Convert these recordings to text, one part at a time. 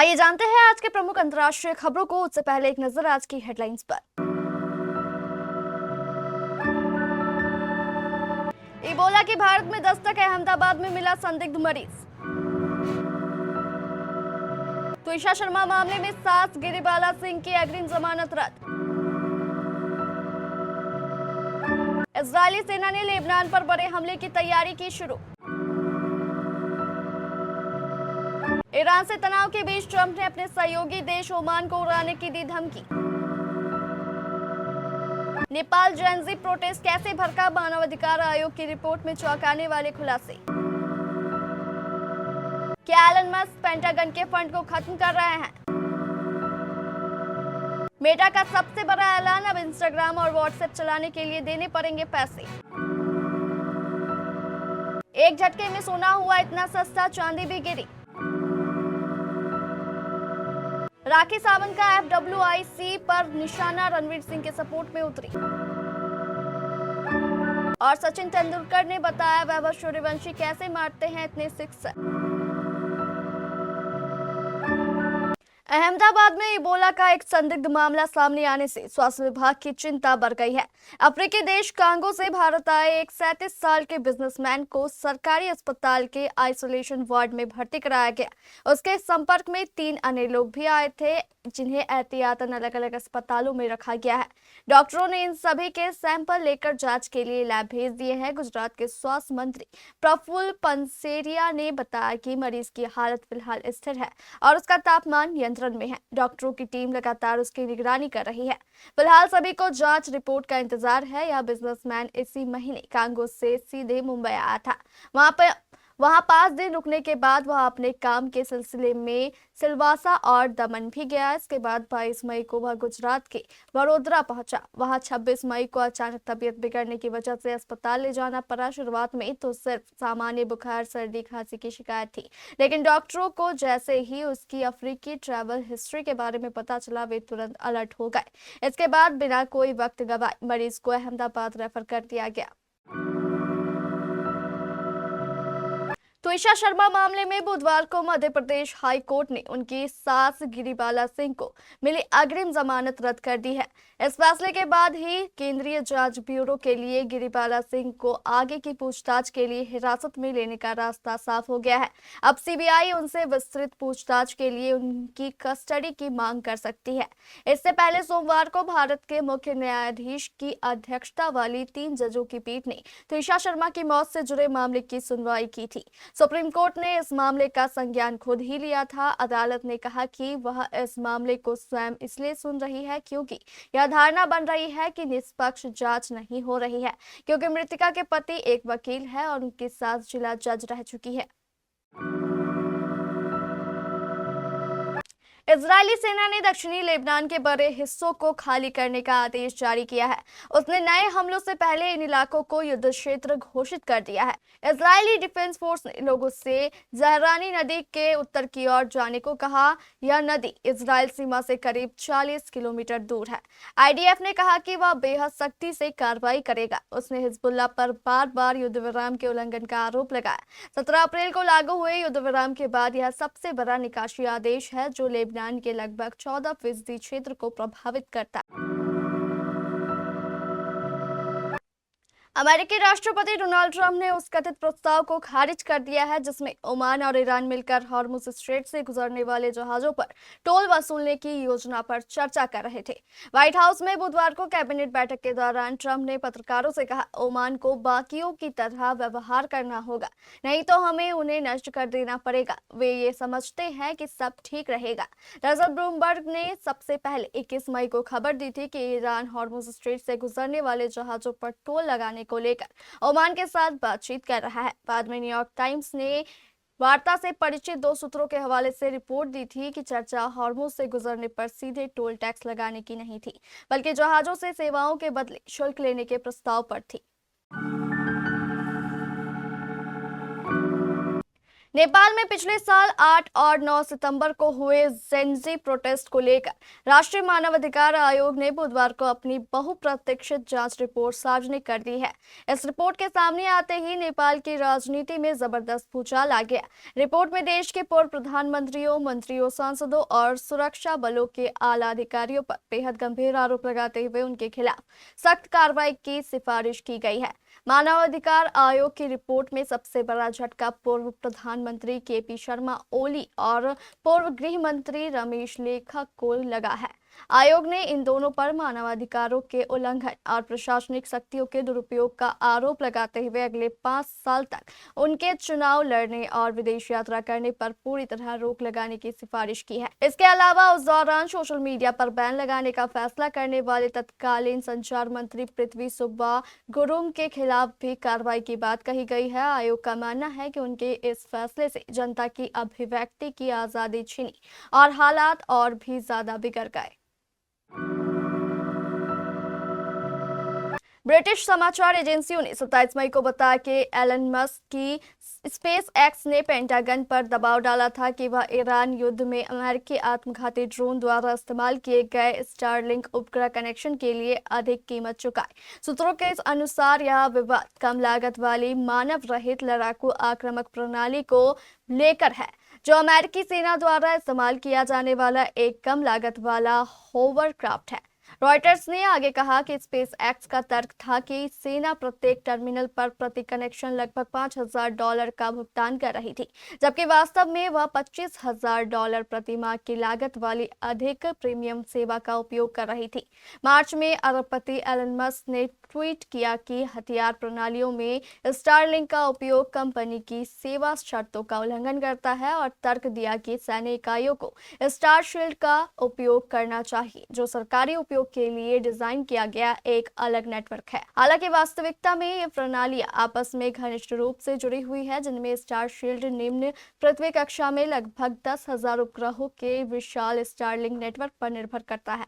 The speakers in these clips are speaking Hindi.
आइए जानते हैं आज के प्रमुख अंतर्राष्ट्रीय खबरों को। उससे पहले एक नजर आज की हेडलाइंस पर। इबोला की भारत में दस्तक, अहमदाबाद में मिला संदिग्ध मरीज। तुषार शर्मा मामले में सास गिरिबाला सिंह की अग्रिम जमानत रद्द। इजरायली सेना ने लेबनान पर बड़े हमले की तैयारी की शुरू। ईरान से तनाव के बीच ट्रंप ने अपने सहयोगी देश ओमान को उड़ाने की दी धमकी। नेपाल जेनजी प्रोटेस्ट कैसे भड़का, मानवाधिकार आयोग की रिपोर्ट में चौंकाने वाले खुलासे। क्या एलन मस्क पेंटागन के फंड को खत्म कर रहे हैं। मेटा का सबसे बड़ा ऐलान, अब इंस्टाग्राम और व्हाट्सएप चलाने के लिए देने पड़ेंगे पैसे। एक झटके में सोना हुआ इतना सस्ता, चांदी भी गिरी। राखी सावंत का FWIC पर निशाना रणवीर सिंह के सपोर्ट में उतरी। और सचिन तेंदुलकर ने बताया वैभव सूर्यवंशी कैसे मारते हैं इतने सिक्सर। अहमदाबाद में इबोला का एक संदिग्ध मामला सामने आने से स्वास्थ्य विभाग की चिंता बढ़ गई है। अफ्रीकी देश कांगो से भारत आए एक 37 साल के बिजनेसमैन को सरकारी अस्पताल के आइसोलेशन वार्ड में भर्ती कराया गया। उसके संपर्क में 3 अन्य लोग भी आए थे, जिन्हें एहतियातन अलग अलग अस्पतालों में रखा गया है। डॉक्टरों ने इन सभी के सैंपल लेकर जांच के लिए लैब भेज दिए हैं। गुजरात के स्वास्थ्य मंत्री प्रफुल्ल पनसेरिया ने बताया कि मरीज की हालत फिलहाल स्थिर है और उसका तापमान नियंत्रण में है। डॉक्टरों की टीम लगातार उसकी निगरानी कर रही है। फिलहाल सभी को जांच रिपोर्ट का इंतजार है। यह बिजनेसमैन इसी महीने कांगो से सीधे मुंबई आया था। वहां 5 दिन रुकने के बाद वह अपने काम के सिलसिले में सिलवासा और दमन भी गया। इसके बाद 22 मई को वह गुजरात के वडोदरा पहुंचा। वहां 26 मई को अचानक तबीयत बिगड़ने की वजह से अस्पताल ले जाना पड़ा। शुरुआत में तो सिर्फ सामान्य बुखार, सर्दी, खांसी की शिकायत थी, लेकिन डॉक्टरों को जैसे ही उसकी अफ्रीकी ट्रैवल हिस्ट्री के बारे में पता चला, वे तुरंत अलर्ट हो गए। इसके बाद बिना कोई वक्त गवाए मरीज को अहमदाबाद रेफर कर दिया गया। तुषार शर्मा मामले में बुधवार को मध्य प्रदेश हाई कोर्ट ने उनकी सास गिरिबाला सिंह को मिली अग्रिम जमानत रद्द कर दी है। इस फैसले के बाद ही केंद्रीय जांच ब्यूरो के लिए गिरिबाला सिंह को आगे की पूछताछ के लिए हिरासत में लेने का रास्ता साफ हो गया है। अब सीबीआई उनसे विस्तृत पूछताछ के लिए उनकी कस्टडी की मांग कर सकती है। इससे पहले सोमवार को भारत के मुख्य न्यायाधीश की अध्यक्षता वाली 3 जजों की पीठ ने तुषार शर्मा की मौत से जुड़े मामले की सुनवाई की थी। सुप्रीम कोर्ट ने इस मामले का संज्ञान खुद ही लिया था। अदालत ने कहा कि वह इस मामले को स्वयं इसलिए सुन रही है क्योंकि यह धारणा बन रही है कि निष्पक्ष जांच नहीं हो रही है, क्योंकि मृतका के पति एक वकील है और उनकी सास जिला जज रह चुकी है। इजरायली सेना ने दक्षिणी लेबनान के बड़े हिस्सों को खाली करने का आदेश जारी किया है। उसने नए हमलों से पहले इन इलाकों को युद्ध क्षेत्र घोषित कर दिया है। इजरायली डिफेंस फोर्स ने लोगों से जहरानी नदी के उत्तर की ओर जाने को कहा। यह नदी इजरायल सीमा से करीब 40 किलोमीटर दूर है। IDF ने कहा कि वह बेहद सख्ती से कार्रवाई करेगा। उसने हिजबुल्लाह पर बार बार युद्ध विराम के उल्लंघन का आरोप लगाया। 17 अप्रैल को लागू हुए युद्ध विराम के बाद यह सबसे बड़ा निकासी आदेश है जो लेबनान के लगभग 14% क्षेत्र को प्रभावित करता है। अमेरिकी राष्ट्रपति डोनाल्ड ट्रंप ने उस कथित प्रस्ताव को खारिज कर दिया है जिसमें ओमान और ईरान मिलकर हॉर्मुज स्ट्रेट से गुजरने वाले जहाजों पर टोल वसूलने की योजना पर चर्चा कर रहे थे। व्हाइट हाउस में बुधवार को कैबिनेट बैठक के दौरान ट्रंप ने पत्रकारों से कहा, ओमान को बाकियों की तरह व्यवहार करना होगा, नहीं तो हमें उन्हें नष्ट कर देना पड़ेगा। वे ये समझते हैं कि सब ठीक रहेगा। दरअसल ब्लूमबर्ग ने सबसे पहले 21 मई को खबर दी थी कि ईरान हॉर्मुज स्ट्रेट से गुजरने वाले जहाजों पर टोल लगाने को लेकर ओमान के साथ बातचीत कर रहा है। बाद में न्यूयॉर्क टाइम्स ने वार्ता से परिचित 2 सूत्रों के हवाले से रिपोर्ट दी थी कि चर्चा हॉर्मुज से गुजरने पर सीधे टोल टैक्स लगाने की नहीं थी, बल्कि जहाजों से सेवाओं के बदले शुल्क लेने के प्रस्ताव पर थी। नेपाल में पिछले साल 8 और 9 सितंबर को हुए जेनजी प्रोटेस्ट को लेकर राष्ट्रीय मानवाधिकार आयोग ने बुधवार को अपनी बहुप्रतीक्षित जांच रिपोर्ट सार्वजनिक कर दी है। इस रिपोर्ट के सामने आते ही नेपाल की राजनीति में जबरदस्त भूचाल आ गया। रिपोर्ट में देश के पूर्व प्रधानमंत्रियों, मंत्रियों, सांसदों और सुरक्षा बलों के आला अधिकारियों पर बेहद गंभीर आरोप लगाते हुए उनके खिलाफ सख्त कार्रवाई की सिफारिश की गई है। मानवाधिकार आयोग की रिपोर्ट में सबसे बड़ा झटका पूर्व प्रधानमंत्री केपी शर्मा ओली और पूर्व गृह मंत्री रमेश लेखक को लगा है। आयोग ने इन दोनों पर मानवाधिकारों के उल्लंघन और प्रशासनिक शक्तियों के दुरुपयोग का आरोप लगाते हुए अगले 5 साल तक उनके चुनाव लड़ने और विदेश यात्रा करने पर पूरी तरह रोक लगाने की सिफारिश की है। इसके अलावा उस दौरान सोशल मीडिया पर बैन लगाने का फैसला करने वाले तत्कालीन संचार मंत्री पृथ्वी सुब्बा गुरुंग के खिलाफ भी कार्रवाई की बात कही गई है। आयोग का मानना है कि उनके इस फैसले से जनता की अभिव्यक्ति की आजादी छिनी और हालात और भी ज्यादा बिगड़ गए। ब्रिटिश समाचार एजेंसियों ने 27 मई को बताया कि एलन मस्क की स्पेस एक्स ने पेंटागन पर दबाव डाला था कि वह ईरान युद्ध में अमेरिकी आत्मघाती ड्रोन द्वारा इस्तेमाल किए गए स्टारलिंक उपग्रह कनेक्शन के लिए अधिक कीमत चुकाए। सूत्रों के अनुसार यह विवाद कम लागत वाली मानव रहित लड़ाकू आक्रामक प्रणाली को लेकर है, जो अमेरिकी सेना द्वारा इस्तेमाल किया जाने वाला एक कम लागत वाला होवरक्राफ्ट है। रॉयटर्स ने आगे कहा कि स्पेस एक्स का तर्क था कि सेना प्रत्येक टर्मिनल पर प्रति कनेक्शन लगभग $5,000 का भुगतान कर रही थी, जबकि वास्तव में वह $25,000 प्रति माह की लागत वाली अधिक प्रीमियम सेवा का उपयोग कर रही थी। मार्च में अरबपति एलन मस्क ने ट्वीट किया कि हथियार प्रणालियों में स्टारलिंक का उपयोग कंपनी की सेवा शर्तों का उल्लंघन करता है और तर्क दिया कि सैन्य इकाइयों को स्टारशील्ड का उपयोग करना चाहिए, जो सरकारी उपयोग के लिए डिजाइन किया गया एक अलग नेटवर्क है। हालांकि वास्तविकता में ये प्रणालियां आपस में घनिष्ठ रूप से जुड़ी हुई है, जिनमें स्टारशील्ड निम्न पृथ्वी कक्षा में लगभग 10,000 उपग्रहों के विशाल स्टारलिंक नेटवर्क पर निर्भर करता है।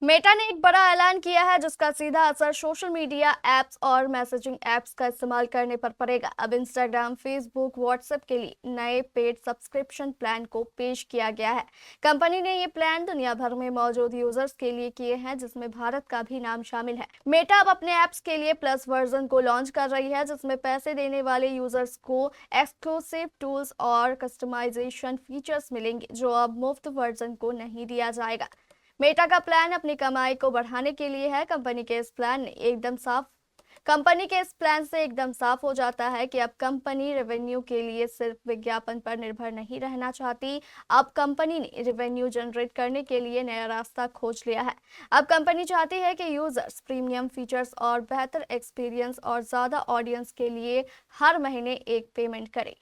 मेटा ने एक बड़ा ऐलान किया है, जिसका सीधा असर सोशल मीडिया ऐप्स और मैसेजिंग ऐप्स का इस्तेमाल करने पर पड़ेगा। अब इंस्टाग्राम, फेसबुक, व्हाट्सएप के लिए नए पेड सब्सक्रिप्शन प्लान को पेश किया गया है। कंपनी ने ये प्लान दुनिया भर में मौजूद यूजर्स के लिए किए हैं, जिसमें भारत का भी नाम शामिल है। मेटा अब अपने ऐप्स के लिए प्लस वर्जन को लॉन्च कर रही है, जिसमें पैसे देने वाले यूजर्स को एक्सक्लूसिव टूल्स और कस्टमाइजेशन फीचर्स मिलेंगे, जो अब मुफ्त वर्जन को नहीं दिया जाएगा। मेटा का प्लान अपनी कमाई को बढ़ाने के लिए है। कंपनी के इस प्लान से एकदम साफ हो जाता है कि अब कंपनी रेवेन्यू के लिए सिर्फ विज्ञापन पर निर्भर नहीं रहना चाहती। अब कंपनी ने रेवेन्यू जनरेट करने के लिए नया रास्ता खोज लिया है। अब कंपनी चाहती है कि यूजर्स प्रीमियम फीचर्स और बेहतर एक्सपीरियंस और ज्यादा ऑडियंस के लिए हर महीने एक पेमेंट करें।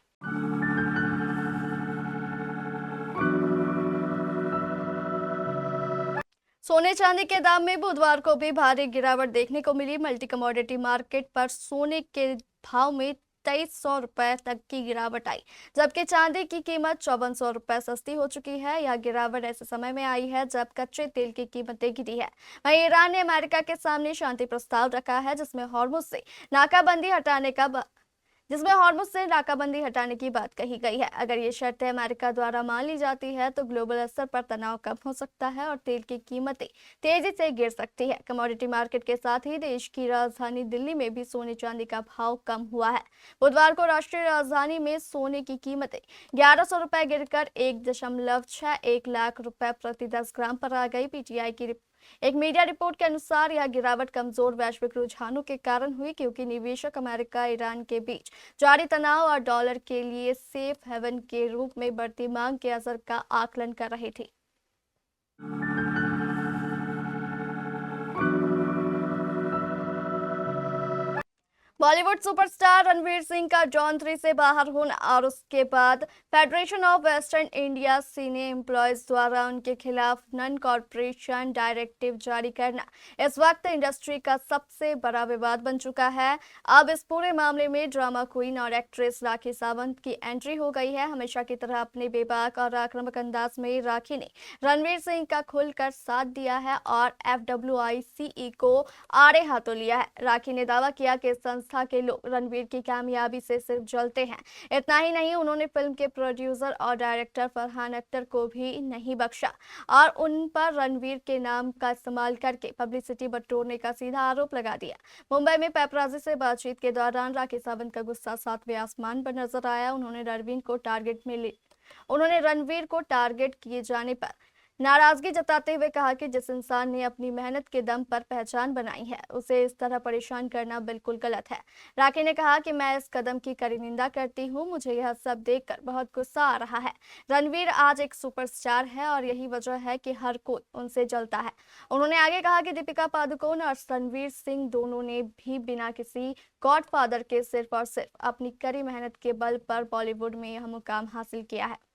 सोने चांदी के दाम में बुधवार को भी भारी गिरावट देखने को मिली। मल्टी कमोडिटी मार्केट पर सोने के भाव में 2300 रुपए तक की गिरावट आई, जबकि चांदी की कीमत 5400 रुपए सस्ती हो चुकी है। यह गिरावट ऐसे समय में आई है जब कच्चे तेल की कीमतें गिरी है। वहीं ईरान ने अमेरिका के सामने शांति प्रस्ताव रखा है, जिसमें हॉर्मुज से नाकाबंदी हटाने की बात कही गई है। अगर ये शर्तें अमेरिका द्वारा मान ली जाती है तो ग्लोबल स्तर पर तनाव कम हो सकता है और तेल की कीमतें तेजी से गिर सकती है। कमोडिटी मार्केट के साथ ही देश की राजधानी दिल्ली में भी सोने चांदी का भाव कम हुआ है। बुधवार को राष्ट्रीय राजधानी में सोने की कीमतें 1100 रुपए गिरकर 1.61 लाख रुपए प्रति 10 ग्राम पर आ गई। पीटीआई की एक मीडिया रिपोर्ट के अनुसार यह गिरावट कमजोर वैश्विक रुझानों के कारण हुई, क्योंकि निवेशक अमेरिका ईरान के बीच जारी तनाव और डॉलर के लिए सेफ हेवन के रूप में बढ़ती मांग के असर का आकलन कर रहे थे। बॉलीवुड सुपरस्टार रणवीर सिंह का जॉन 3 से बाहर होना और उसके बाद फेडरेशन ऑफ वेस्टर्न इंडिया सीने एम्प्लॉयज द्वारा उनके खिलाफ नॉन कॉर्पोरेशन डायरेक्टिव जारी करना इस वक्त इंडस्ट्री का सबसे बड़ा विवाद बन चुका है। अब इस पूरे मामले में ड्रामा क्वीन और एक्ट्रेस राखी सावंत की एंट्री हो गई है। हमेशा की तरह अपने बेबाक और आक्रामक अंदाज में राखी ने रणवीर सिंह का खुलकर साथ दिया है और FWICE को आड़े हाथों लिया है। राखी ने दावा किया कि संस्था के लोग रणवीर की कामयाबी से सिर्फ जलते हैं। इतना ही नहीं, उन्होंने फिल्म के प्रोड्यूसर और डायरेक्टर फरहान अख्तर को भी नहीं बख्शा और उन पर रणवीर के नाम का इस्तेमाल करके पब्लिसिटी बटोरने का सीधा आरोप लगा दिया। मुंबई में पेपराजी से बातचीत के दौरान राखी सावंत का गुस्सा सातवें आसमान पर नजर आया। उन्होंने रणवीर को टारगेट किए जाने पर नाराजगी जताते हुए कहा कि जिस इंसान ने अपनी मेहनत के दम पर पहचान बनाई है, उसे इस तरह परेशान करना बिल्कुल गलत है। राखी ने कहा कि मैं इस कदम की कड़ी निंदा करती हूं, मुझे यह सब देखकर बहुत गुस्सा आ रहा है। रणवीर आज एक सुपरस्टार है और यही वजह है कि हर कोई उनसे जलता है। उन्होंने आगे कहा कि दीपिका पादुकोण और रणवीर सिंह दोनों ने भी बिना किसी गॉडफादर के सिर्फ और सिर्फ अपनी कड़ी मेहनत के बल पर बॉलीवुड में यह मुकाम हासिल किया है।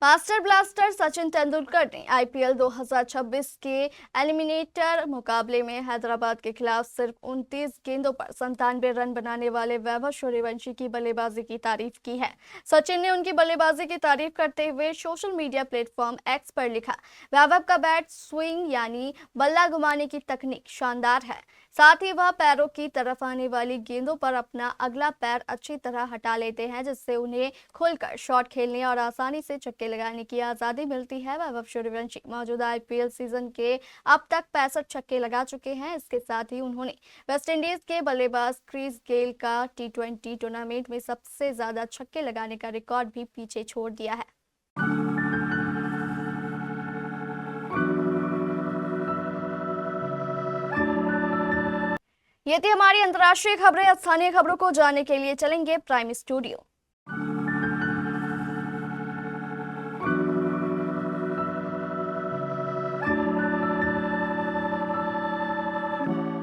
मास्टर ब्लास्टर सचिन तेंदुलकर ने IPL 2026 के एलिमिनेटर मुकाबले में हैदराबाद के खिलाफ सिर्फ 29 गेंदों पर 97 रन बनाने वाले वैभव सूर्यवंशी की बल्लेबाजी की तारीफ की है। सचिन ने उनकी बल्लेबाजी की तारीफ करते हुए सोशल मीडिया प्लेटफॉर्म X पर लिखा, वैभव का बैट स्विंग यानी बल्ला घुमाने की तकनीक शानदार है। साथ ही वह पैरों की तरफ आने वाली गेंदों पर अपना अगला पैर अच्छी तरह हटा लेते हैं, जिससे उन्हें खुलकर शॉट खेलने और आसानी से छक्के लगाने की आज़ादी मिलती है। वैभव सूर्यवंशी मौजूदा IPL सीजन के अब तक 65 छक्के लगा चुके हैं। इसके साथ ही उन्होंने वेस्टइंडीज के बल्लेबाज क्रिस गेल का T20 टूर्नामेंट में सबसे ज्यादा छक्के लगाने का रिकॉर्ड भी पीछे छोड़ दिया है। ये थी हमारी अंतर्राष्ट्रीय खबरें। स्थानीय खबरों को जानने के लिए चलेंगे प्राइम स्टूडियो।